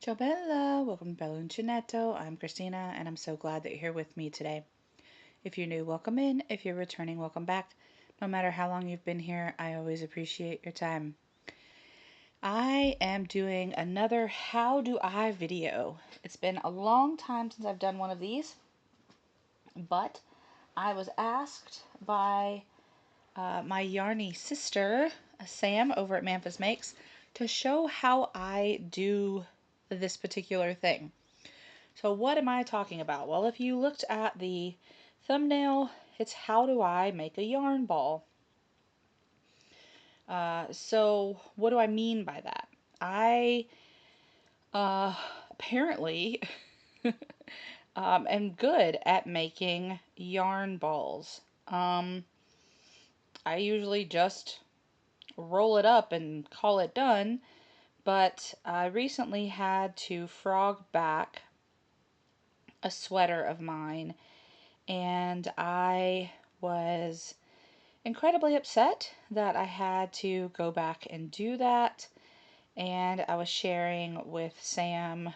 Ciao Bella, welcome to Bella Uncinetto. I'm Christina and I'm so glad that you're here with me today. If you're new, welcome in. If you're returning, welcome back. No matter how long you've been here, I always appreciate your time. I am doing another How Do I video. It's been a long time since I've done one of these, but I was asked by my yarny sister, Sam, over at Memphis Makes, to show how I do this particular thing. So what am I talking about? Well, if you looked at the thumbnail, it's how do I make a yarn ball. So what do I mean by that? I apparently am good at making yarn balls. I usually just roll it up and call it done, but I recently had to frog back a sweater of mine, and I was incredibly upset that I had to go back and do that. And I was sharing with Sam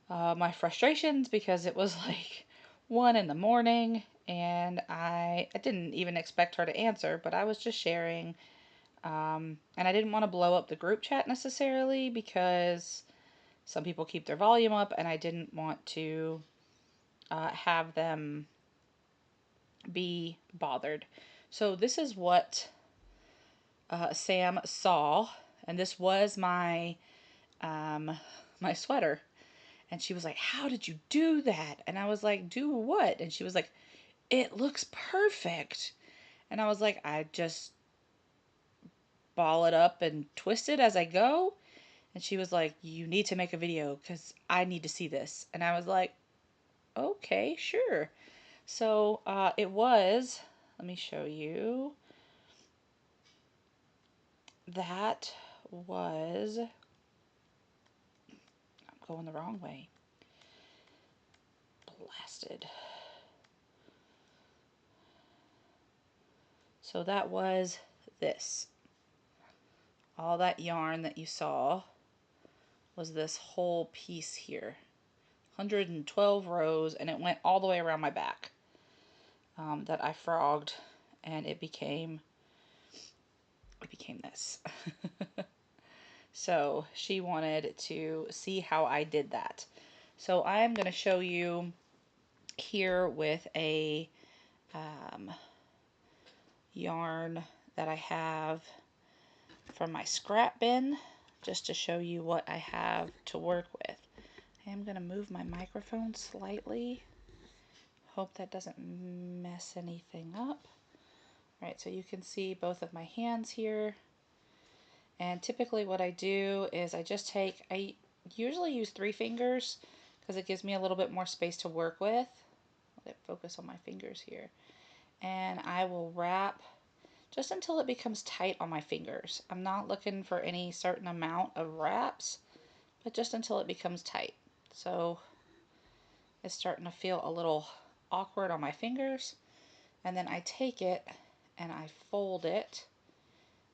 my frustrations because it was like 1 in the morning, and I didn't even expect her to answer, but I was just sharing. And I didn't want to blow up the group chat necessarily because some people keep their volume up, and I didn't want to have them be bothered. So this is what Sam saw, and this was my my sweater. And she was like, "How did you do that?" And I was like, "Do what?" And she was like, "It looks perfect." And I was like, "I just ball it up and twist it as I go." And she was like, "You need to make a video because I need to see this." And I was like, "Okay, sure." So it was, let me show you. That was, I'm going the wrong way. Blasted. So that was this. All that yarn that you saw was this whole piece here. 112 rows, and it went all the way around my back that I frogged, and it became this. So she wanted to see how I did that. So I am going to show you here with a yarn that I have from my scrap bin, just to show you what I have to work with. I am going to move my microphone slightly. Hope that doesn't mess anything up. All right, so you can see both of my hands here. And typically what I do is I usually use 3 fingers because it gives me a little bit more space to work with. Let it focus on my fingers here. And I will wrap just until it becomes tight on my fingers. I'm not looking for any certain amount of wraps, but just until it becomes tight. So it's starting to feel a little awkward on my fingers. And then I take it and I fold it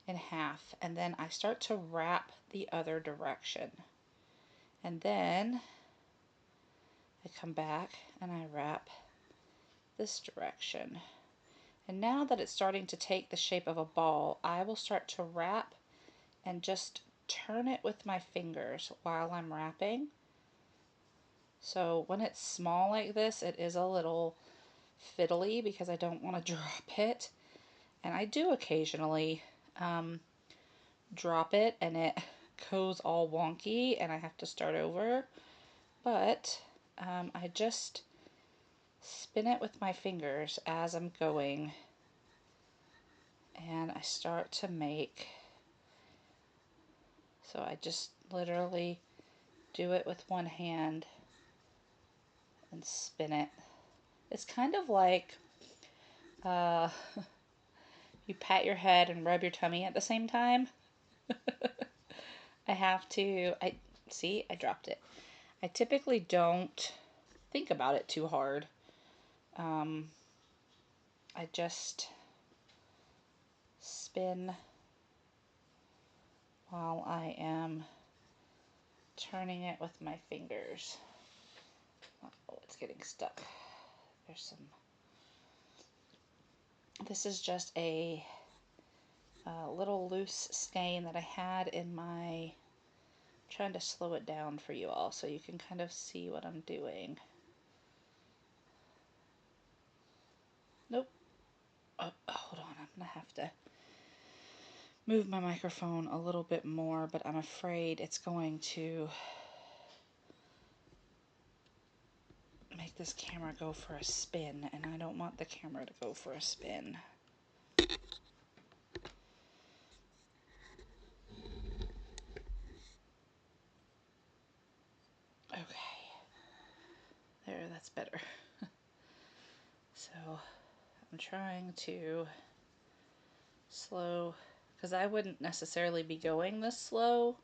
in half, and then I start to wrap the other direction. And then I come back and I wrap this direction. And now that it's starting to take the shape of a ball, I will start to wrap and just turn it with my fingers while I'm wrapping. So when it's small like this, it is a little fiddly because I don't want to drop it. And I do occasionally drop it and it goes all wonky and I have to start over. But I just spin it with my fingers as I'm going, and I start to make. So I just literally do it with one hand and spin it. It's kind of like uh, you pat your head and rub your tummy at the same time. I dropped it. I typically don't think about it too hard. I just spin while I am turning it with my fingers. Oh, it's getting stuck. There's some. This is just a little loose skein that I had in my, trying to slow it down for you all so you can kind of see what I'm doing. Nope. Oh, hold on, I'm gonna have to move my microphone a little bit more, but I'm afraid it's going to make this camera go for a spin, and I don't want the camera to go for a spin. Okay. There, that's better. So I'm trying to slow, because I wouldn't necessarily be going this slow.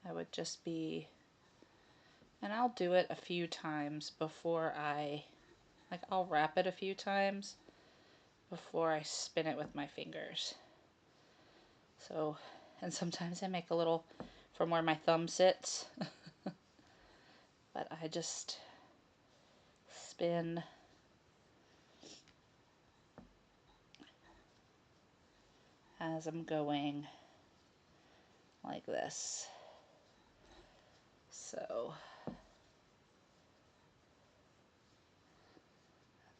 I would just be, and I'll do it a few times before I'll wrap it a few times before I spin it with my fingers. So, and sometimes I make a little from where my thumb sits, but I just spin as I'm going like this. So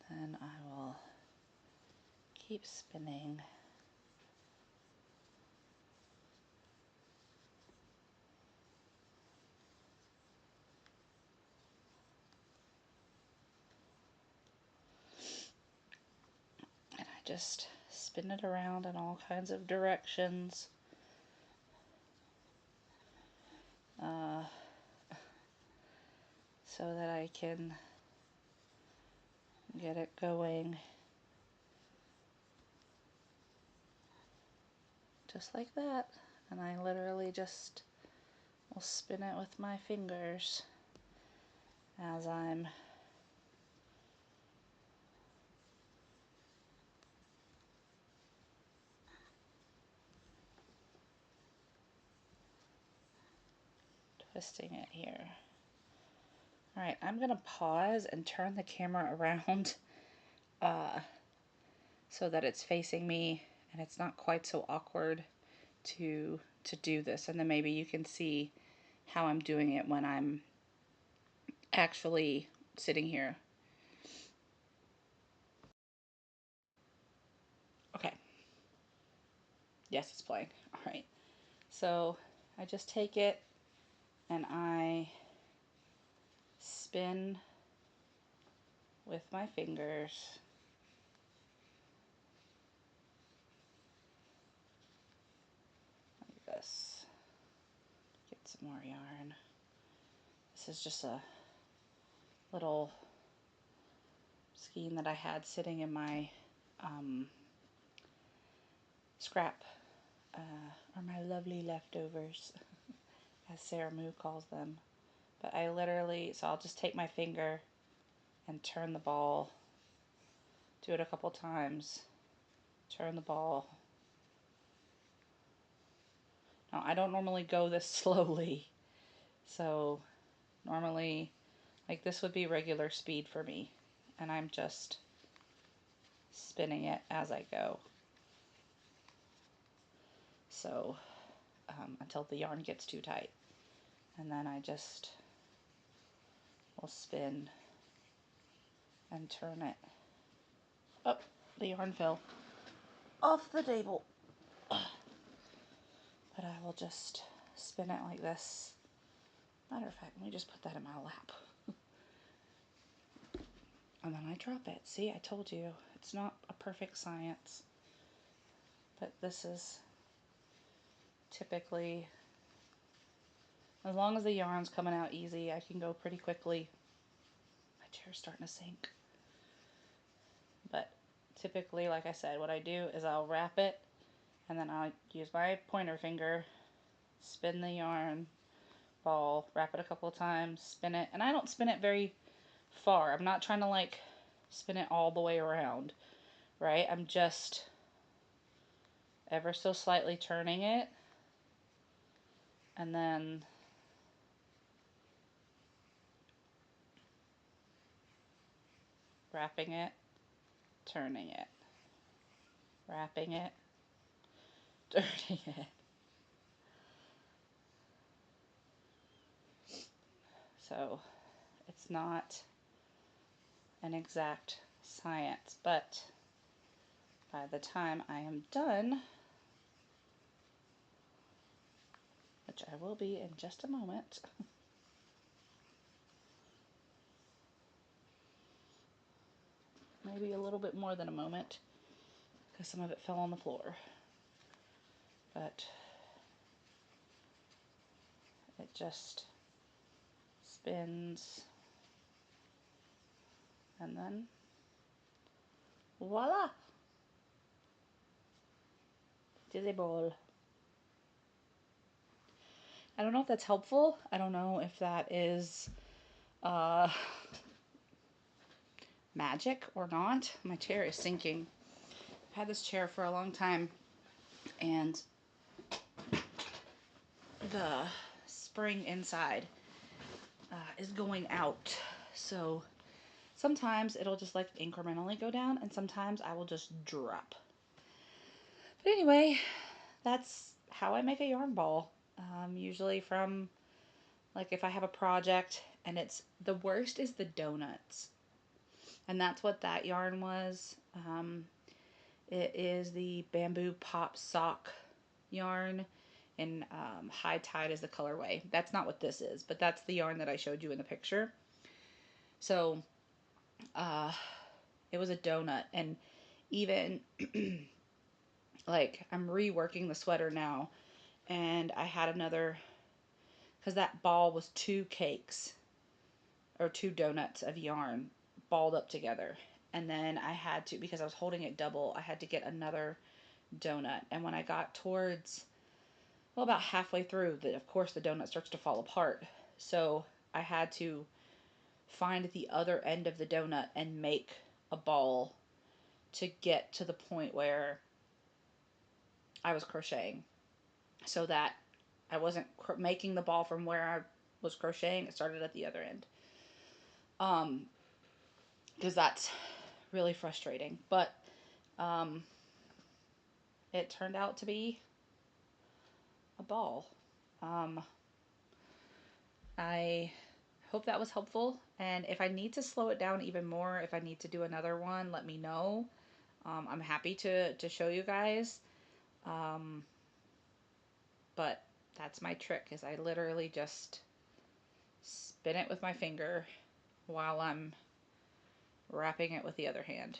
then I will keep spinning. And I just spin it around in all kinds of directions. So that I can get it going just like that. And I literally just will spin it with my fingers as I'm twisting it here. Alright, I'm going to pause and turn the camera around so that it's facing me and it's not quite so awkward to do this. And then maybe you can see how I'm doing it when I'm actually sitting here. Okay. Yes, it's playing. Alright. So I just take it and I spin with my fingers. Like this. Get some more yarn. This is just a little skein that I had sitting in my scrap, or my lovely leftovers, as Sarah Moo calls them. But I literally, so I'll just take my finger and turn the ball, do it a couple times, turn the ball. Now, I don't normally go this slowly, so normally, like, this would be regular speed for me, and I'm just spinning it as I go. So, until the yarn gets too tight. And then I just will spin and turn it. Oh, the yarn fell off the table. But I will just spin it like this. Matter of fact, let me just put that in my lap. And then I drop it. See, I told you, it's not a perfect science. But this is typically, as long as the yarn's coming out easy, I can go pretty quickly. My chair's starting to sink. But typically, like I said, what I do is I'll wrap it, and then I'll use my pointer finger, spin the yarn ball, wrap it a couple of times, spin it, and I don't spin it very far. I'm not trying to like spin it all the way around, right? I'm just ever so slightly turning it, and then wrapping it, turning it, wrapping it, turning it. So it's not an exact science, but by the time I am done, which I will be in just a moment, maybe a little bit more than a moment, because some of it fell on the floor, but it just spins, and then voila, it is a ball. I don't know if that's helpful. I don't know if that is magic or not. My chair is sinking. I've had this chair for a long time, and the spring inside is going out. So sometimes it'll just like incrementally go down, and sometimes I will just drop. But anyway, that's how I make a yarn ball. Usually from, like, if I have a project, and it's, the worst is the donuts. And that's what that yarn was. It is the Bamboo Pop Sock yarn, and High Tide is the colorway. That's not what this is, but that's the yarn that I showed you in the picture. So it was a donut, and even like, I'm reworking the sweater now, and I had another, because that ball was 2 cakes or 2 donuts of yarn balled up together. And then I had to, because I was holding it double, I had to get another donut. And when I got towards, well, about halfway through, of course the donut starts to fall apart. So I had to find the other end of the donut and make a ball to get to the point where I was crocheting, so that I wasn't making the ball from where I was crocheting. It started at the other end. Because that's really frustrating. But it turned out to be a ball. I hope that was helpful. And if I need to slow it down even more, if I need to do another one, let me know. I'm happy to show you guys. But that's my trick, is I literally just spin it with my finger while I'm wrapping it with the other hand.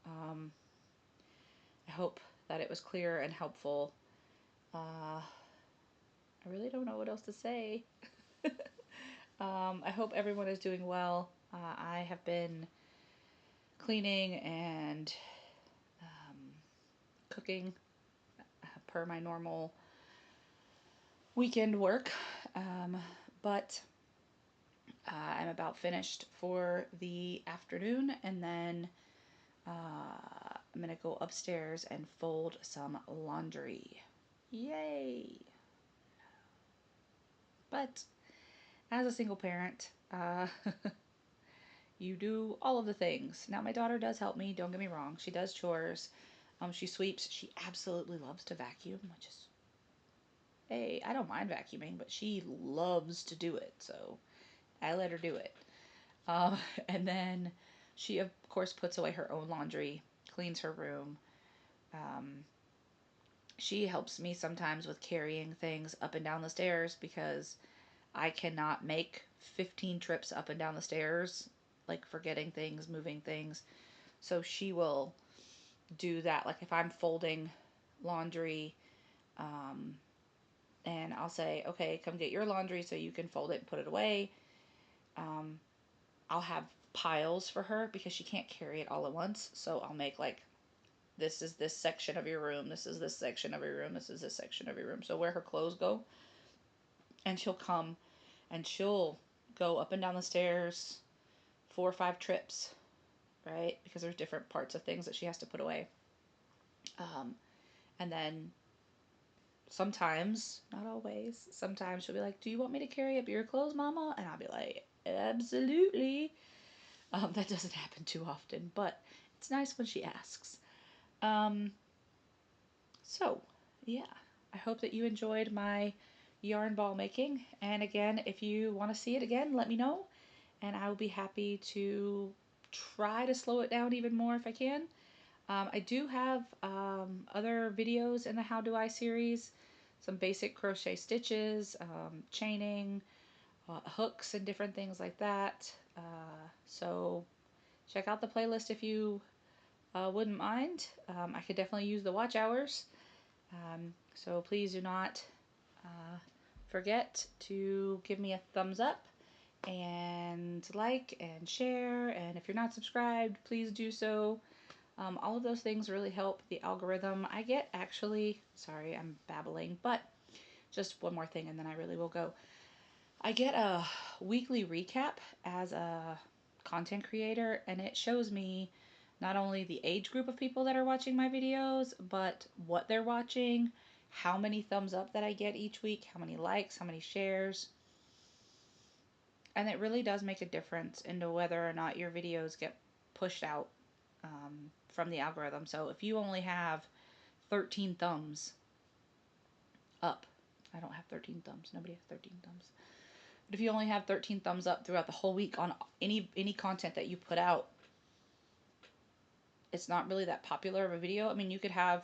I hope that it was clear and helpful. I really don't know what else to say. I hope everyone is doing well. I have been cleaning and cooking per my normal weekend work, but I'm about finished for the afternoon, and then I'm gonna go upstairs and fold some laundry. Yay! But as a single parent, you do all of the things. Now, my daughter does help me, don't get me wrong. She does chores. She sweeps. She absolutely loves to vacuum, which is, hey, I don't mind vacuuming, but she loves to do it, so I let her do it. And then she, of course, puts away her own laundry, cleans her room. She helps me sometimes with carrying things up and down the stairs, because I cannot make 15 trips up and down the stairs, like forgetting things, moving things. So she will do that. Like if I'm folding laundry, and I'll say, okay, come get your laundry so you can fold it and put it away. I'll have piles for her because she can't carry it all at once. So I'll make, like, this is this section of your room, this is this section of your room, this is this section of your room. So where her clothes go, and she'll come and she'll go up and down the stairs 4 or 5 trips, right? Because there's different parts of things that she has to put away. And then sometimes, not always, sometimes she'll be like, do you want me to carry up your clothes, Mama? And I'll be like, absolutely. That doesn't happen too often, but it's nice when she asks. Um, so, yeah, I hope that you enjoyed my yarn ball making. And again, if you want to see it again, let me know, and I will be happy to try to slow it down even more if I can. I do have other videos in the How Do I series, some basic crochet stitches, chaining, hooks, and different things like that. So check out the playlist if you wouldn't mind. I could definitely use the watch hours. So please do not forget to give me a thumbs up and like and share. And if you're not subscribed, please do so. All of those things really help the algorithm. I get actually, sorry, I'm babbling, but just one more thing and then I really will go. I get a weekly recap as a content creator, and it shows me not only the age group of people that are watching my videos, but what they're watching, how many thumbs up that I get each week, how many likes, how many shares. And it really does make a difference into whether or not your videos get pushed out from the algorithm. So if you only have 13 thumbs up, I don't have 13 thumbs, nobody has 13 thumbs. But if you only have 13 thumbs up throughout the whole week on any content that you put out, it's not really that popular of a video. I mean, you could have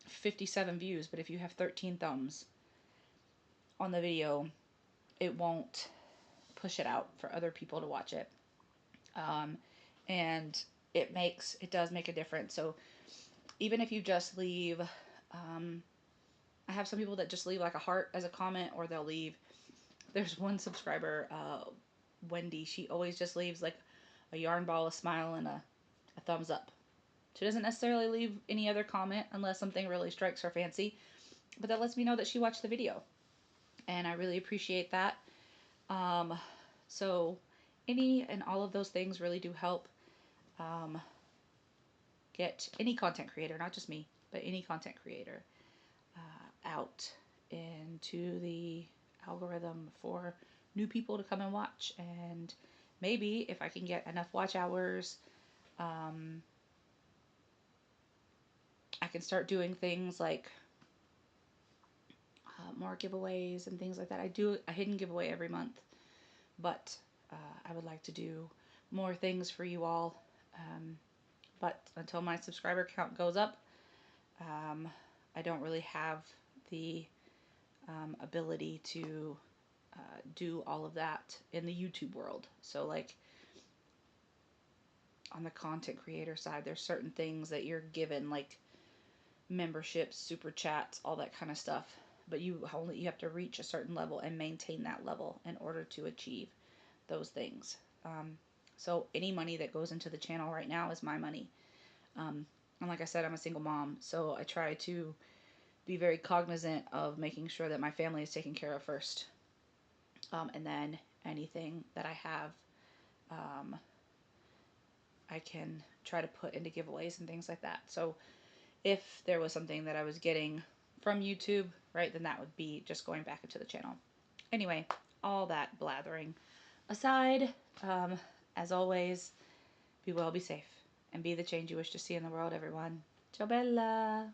57 views, but if you have 13 thumbs on the video, it won't push it out for other people to watch it. And it does make a difference. So even if you just leave, I have some people that just leave like a heart as a comment, or they'll leave. There's one subscriber, Wendy. She always just leaves like a yarn ball, a smile, and a thumbs up. She doesn't necessarily leave any other comment unless something really strikes her fancy, but that lets me know that she watched the video, and I really appreciate that. So any and all of those things really do help get any content creator, not just me, but any content creator out into the algorithm for new people to come and watch. And maybe if I can get enough watch hours, I can start doing things like more giveaways and things like that. I do a hidden giveaway every month, but I would like to do more things for you all. But until my subscriber count goes up, I don't really have the ability to do all of that in the YouTube world. So like on the content creator side, there's certain things that you're given, like memberships, super chats, all that kind of stuff. But you have to reach a certain level and maintain that level in order to achieve those things. So any money that goes into the channel right now is my money. And like I said, I'm a single mom, so I try to be very cognizant of making sure that my family is taken care of first. And then anything that I have, I can try to put into giveaways and things like that. So if there was something that I was getting from YouTube, right, then that would be just going back into the channel. Anyway, all that blathering aside, as always, be well, be safe, and be the change you wish to see in the world, everyone. Ciao bella!